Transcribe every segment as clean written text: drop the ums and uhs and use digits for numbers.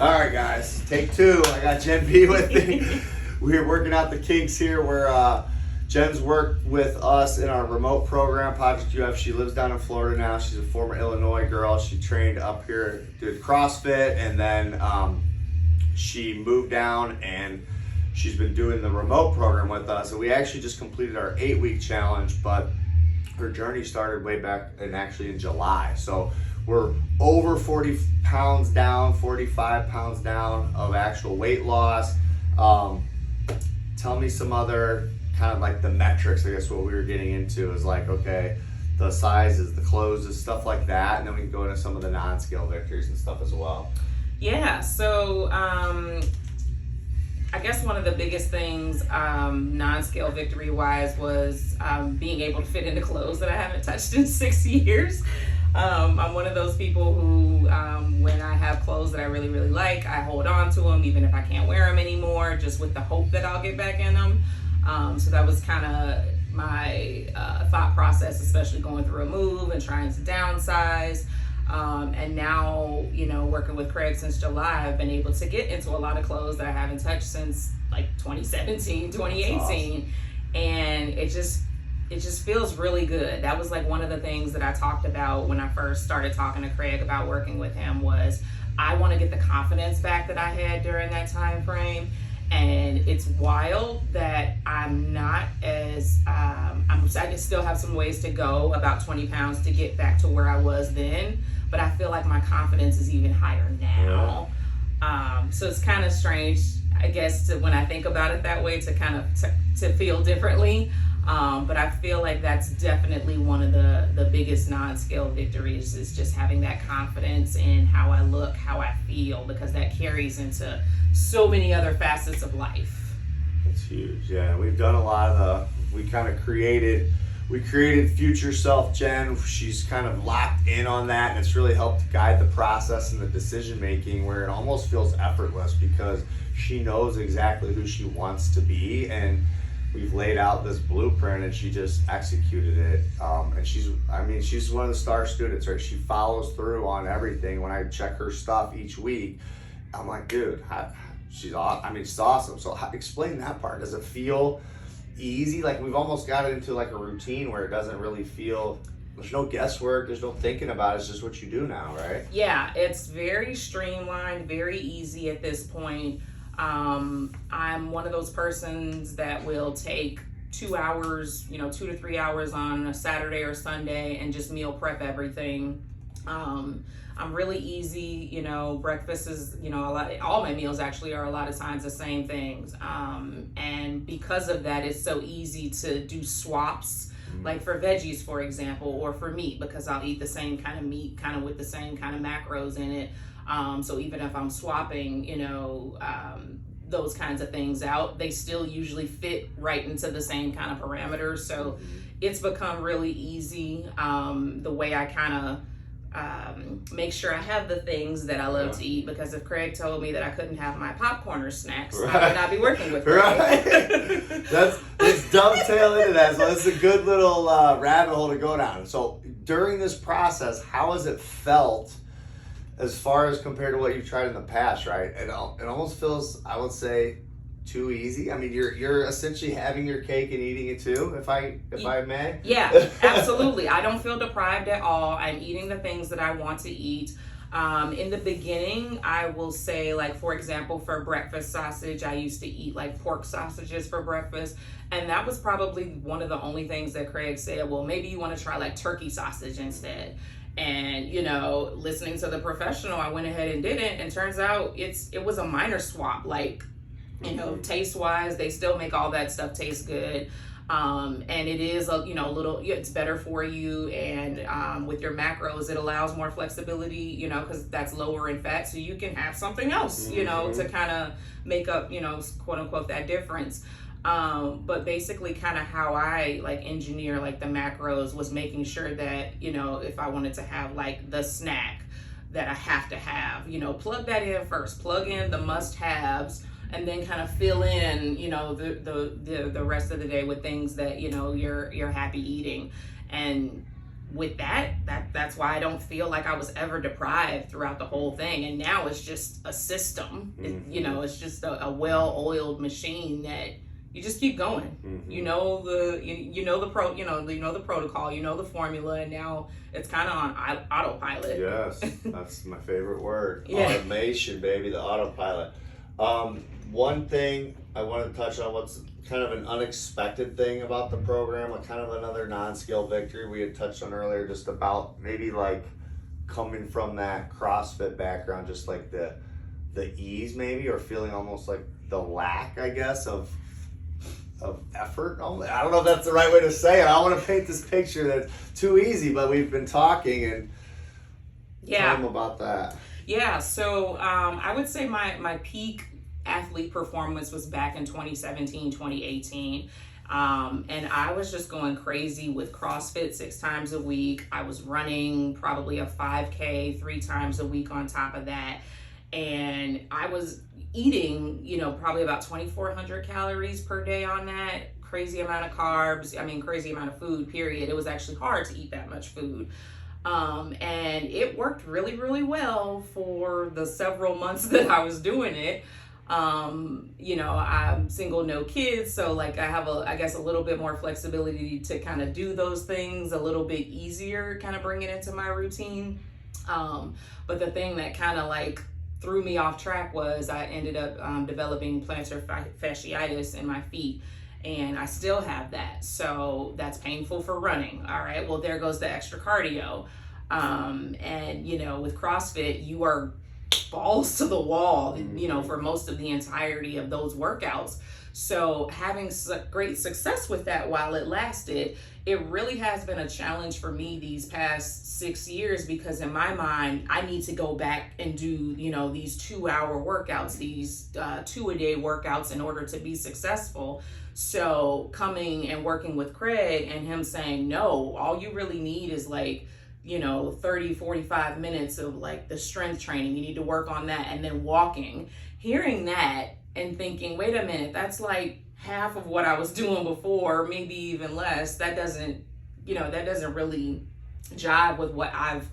All right, guys, take two. I got Jen B with me. We're working out the kinks here. Where Jen's worked with us in our remote program, Project UF. She lives down in Florida now. She's a former Illinois girl. She trained up here, did CrossFit, and then she moved down and she's been doing the remote program with us. And we actually just completed our 8-week challenge, but her journey started way back in July. So we're over 40 pounds down, 45 pounds down of actual weight loss. Tell me some other kind of like the metrics. I guess what we were getting into is like, okay, the sizes, the clothes, stuff like that. And then we can go into some of the non-scale victories and stuff as well. Yeah, so I guess one of the biggest things non-scale victory wise was being able to fit into clothes that I haven't touched in 6 years. I'm one of those people who when I have clothes that I really, really like, I hold on to them even if I can't wear them anymore, just with the hope that I'll get back in them. So that was kind of my thought process, especially going through a move and trying to downsize. And now, you know, working with Craig since July, I've been able to get into a lot of clothes that I haven't touched since like 2017, 2018. Awesome. And it just feels really good. That was like one of the things that I talked about when I first started talking to Craig about working with him was I want to get the confidence back that I had during that time frame. And it's wild that I'm not as, I can still have some ways to go, about 20 pounds to get back to where I was then, but I feel like my confidence is even higher now. Yeah. So it's kind of strange, I guess, when I think about it that way, to kind of to feel differently. But I feel like that's definitely one of the biggest non-scale victories, is just having that confidence in how I look, how I feel, because that carries into so many other facets of life. It's huge. Yeah, we've done a lot of we created Future Self Jen. She's kind of locked in on that, and it's really helped guide the process and the decision making, where it almost feels effortless because she knows exactly who she wants to be, and we've laid out this blueprint and she just executed it. And she's one of the star students, right? She follows through on everything. When I check her stuff each week, I'm like, dude, she's awesome. So explain that part. Does it feel easy? Like we've almost got it into like a routine where it doesn't really feel, there's no guesswork, there's no thinking about it, it's just what you do now, right? Yeah, it's very streamlined, very easy at this point. I'm one of those persons that will take 2 hours, 2 to 3 hours on a Saturday or Sunday and just meal prep everything. I'm really easy, breakfast is, all my meals actually are a lot of times the same things. And because of that, it's so easy to do swaps, like for veggies, for example, or for meat, because I'll eat the same kind of meat, kind of with the same kind of macros in it. So even if I'm swapping, those kinds of things out, they still usually fit right into the same kind of parameters. So it's become really easy. The way I kind of make sure I have the things that I love to eat, because if Craig told me that I couldn't have my popcorn or snacks, I would not be working with Craig. Right. Let's dovetail into that. So it's a good little rabbit hole to go down. So during this process, how has it felt as far as compared to what you've tried in the past, right? It almost feels, I would say, too easy. I mean, you're essentially having your cake and eating it too, if I may. Yeah, absolutely. I don't feel deprived at all. I'm eating the things that I want to eat. In the beginning, I will say, like, for example, for breakfast sausage, I used to eat like pork sausages for breakfast. And that was probably one of the only things that Craig said, well, maybe you want to try like turkey sausage instead. And, listening to the professional, I went ahead and did it. And turns out it was a minor swap. Like, taste wise, they still make all that stuff taste good. And it is a little, it's better for you. And with your macros, it allows more flexibility, because that's lower in fat. So you can have something else, to kind of make up, quote unquote, that difference. But basically kind of how I engineer the macros was making sure that, if I wanted to have the snack that I have to have, plug that in first, plug in the must-haves, and then kind of fill in, the rest of the day with things that, you're happy eating. And with that's why I don't feel like I was ever deprived throughout the whole thing. And now it's just a system. It's just a well-oiled machine that you just keep going. You know the protocol, you know the formula, and now it's kind of on autopilot. Yes, that's my favorite word. Yeah. Automation, baby, the autopilot. One thing I wanted to touch on, what's kind of an unexpected thing about the program, like kind of another non-scale victory we had touched on earlier, just about maybe like coming from that CrossFit background, just like the ease maybe, or feeling almost like the lack, I guess, of effort. I don't know if that's the right way to say it. I want to paint this picture that's too easy, but we've been talking, and tell them about that. Yeah, so I would say my peak athlete performance was back in 2017, 2018. And I was just going crazy with CrossFit 6 times a week. I was running probably a 5K 3 times a week on top of that. And I was eating, probably about 2,400 calories per day on that. Crazy amount of carbs. Crazy amount of food, period. It was actually hard to eat that much food. And it worked really, really well for the several months that I was doing it. I'm single, no kids, so like I have I guess a little bit more flexibility to kind of do those things a little bit easier, kind of bring it into my routine. But the thing that kind of like threw me off track was I ended up developing plantar fasciitis in my feet. And I still have that. So that's painful for running. All right, well, there goes the extra cardio. And with CrossFit, you are balls to the wall, for most of the entirety of those workouts. So having great success with that while it lasted, it really has been a challenge for me these past 6 years, because in my mind, I need to go back and do, these 2-hour workouts, these 2-a-day workouts in order to be successful. So coming and working with Craig and him saying, no, all you really need is like, 30, 45 minutes of like the strength training. You need to work on that. And then walking, hearing that and thinking, wait a minute, that's like half of what I was doing before, maybe even less. That doesn't really jive with what I've,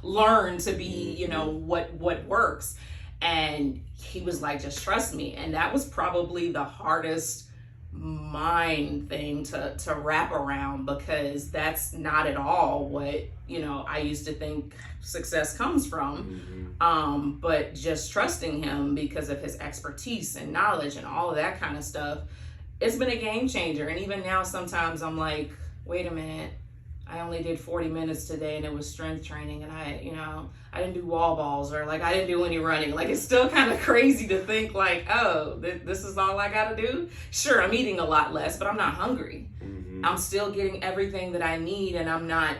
learned to be, what works. And he was like, just trust me. And that was probably the hardest mind thing to wrap around, because that's not at all what I used to think success comes from. But just trusting him because of his expertise and knowledge and all of that kind of stuff, it's been a game changer. And even now sometimes I'm like, wait a minute, I only did 40 minutes today and it was strength training, and I didn't do wall balls, or like I didn't do any running. Like, it's still kind of crazy to think like, oh, this is all I gotta do. Sure, I'm eating a lot less, but I'm not hungry. I'm still getting everything that I need, and I'm not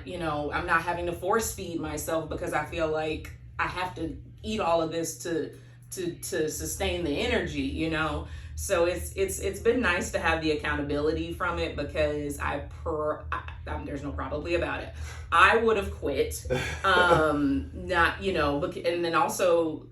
having to force feed myself because I feel like I have to eat all of this to sustain the energy, So it's been nice to have the accountability from it, because there's no probably about it. I would have quit, and then also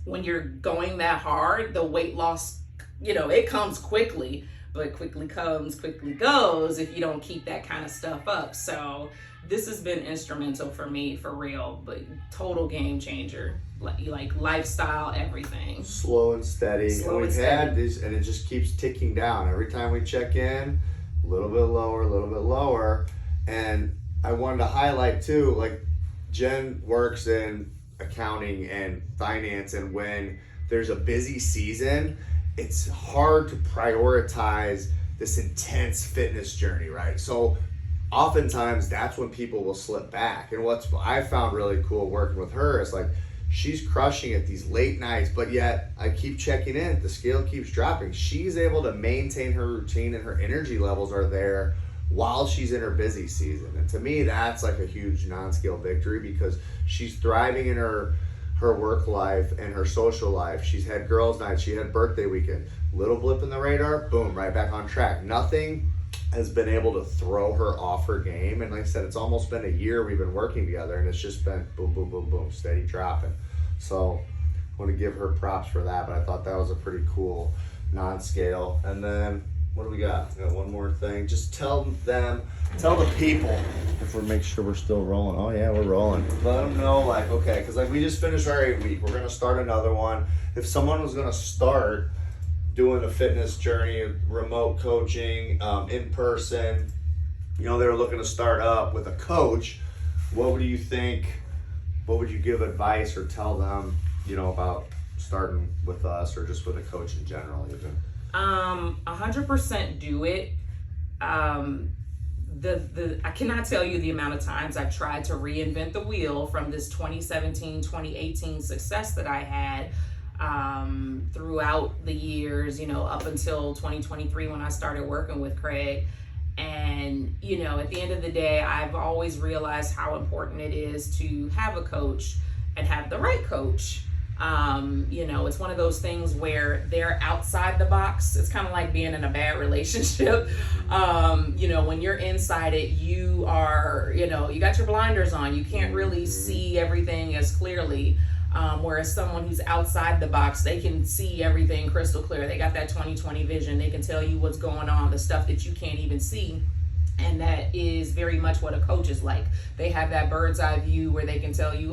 when you're going that hard, the weight loss, it comes quickly, but quickly comes, quickly goes if you don't keep that kind of stuff up. So this has been instrumental for me, for real, but total game changer. Like lifestyle, everything. Slow and steady. We've had these, and it just keeps ticking down. Every time we check in, a little bit lower. And I wanted to highlight too, like Jen works in accounting and finance, and when there's a busy season, it's hard to prioritize this intense fitness journey, right? So oftentimes that's when people will slip back. And what I found really cool working with her is like, she's crushing it these late nights, but yet I keep checking in, the scale keeps dropping. She's able to maintain her routine, and her energy levels are there while she's in her busy season. And to me, that's like a huge non-scale victory, because she's thriving in her work life and her social life. She's had girls' night, she had birthday weekend, little blip in the radar, boom, right back on track. Nothing has been able to throw her off her game. And like I said, it's almost been a year we've been working together, and it's just been boom, boom, boom, boom, steady dropping. So I want to give her props for that, but I thought that was a pretty cool non-scale. And then what do we got? We got one more thing. Just tell the people, if we're make sure we're still rolling. Oh yeah, we're rolling. Let them know, like, okay, because like we just finished our 8-week. We're gonna start another one. If someone was gonna start doing a fitness journey, remote coaching, in person, they were looking to start up with a coach, what would you think? What would you give advice or tell them, about starting with us or just with a coach in general, even? 100% do it. I cannot tell you the amount of times I've tried to reinvent the wheel from this 2017, 2018 success that I had throughout the years, up until 2023 when I started working with Craig. And, at the end of the day, I've always realized how important it is to have a coach and have the right coach. It's one of those things where they're outside the box. It's kind of like being in a bad relationship. When you're inside it, you are, you got your blinders on. You can't really see everything as clearly. Whereas someone who's outside the box, they can see everything crystal clear. They got that 20/20 vision. They can tell you what's going on, the stuff that you can't even see. And that is very much what a coach is like. They have that bird's eye view where they can tell you,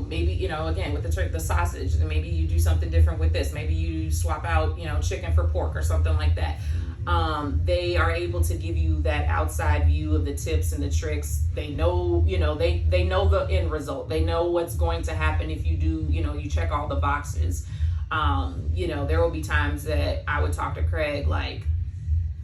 maybe, again, with the sausage, maybe you do something different with this. Maybe you swap out, chicken for pork or something like that. They are able to give you that outside view of the tips and the tricks. They know, they know the end result. They know what's going to happen if you do, you check all the boxes. There will be times that I would talk to Craig like,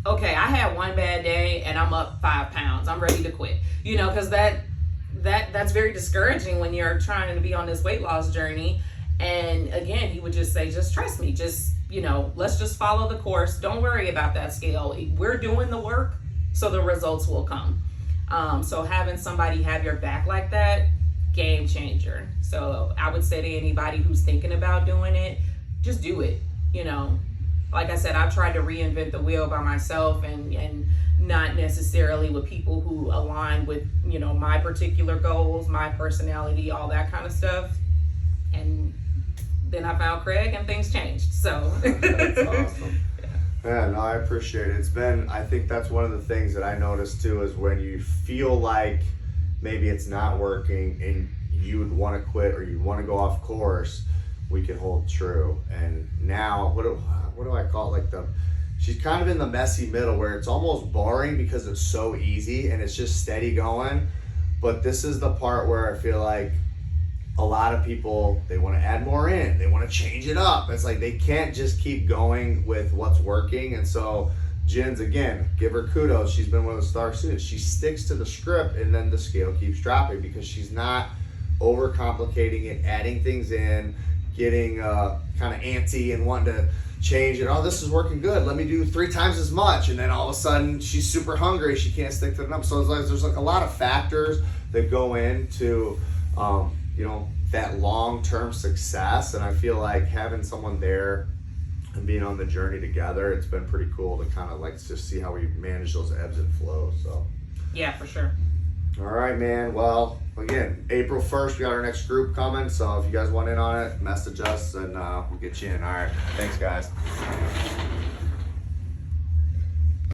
okay, I had one bad day and I'm up 5 pounds. I'm ready to quit. Because that's very discouraging when you're trying to be on this weight loss journey. And again, he would just say, just trust me, just, let's just follow the course. Don't worry about that scale. We're doing the work, so the results will come. So having somebody have your back like that, game changer. So I would say to anybody who's thinking about doing it, just do it. Like I said, I've tried to reinvent the wheel by myself and not necessarily with people who align with, my particular goals, my personality, all that kind of stuff. And then I found Craig and things changed. So that's awesome. Yeah, no, I appreciate it. I think that's one of the things that I noticed too, is when you feel like maybe it's not working and you would want to quit or you want to go off course, we can hold true. And now, what do I call it? She's kind of in the messy middle where it's almost boring because it's so easy and it's just steady going. But this is the part where I feel like a lot of people, they want to add more in. They want to change it up. It's like they can't just keep going with what's working. And so Jen's, again, give her kudos. She's been one of the star students. She sticks to the script and then the scale keeps dropping because she's not overcomplicating it, adding things in, getting kind of antsy and wanting to change it. Oh, this is working good. Let me do 3 times as much. And then all of a sudden she's super hungry. She can't stick to the number. So it's like, there's like a lot of factors that go into, that long-term success. And I feel like having someone there and being on the journey together, it's been pretty cool to kind of like just see how we manage those ebbs and flows. So yeah, for sure. All right, man. Well, again, April 1st, we got our next group coming. So if you guys want in on it, message us and we'll get you in. All right. Thanks, guys.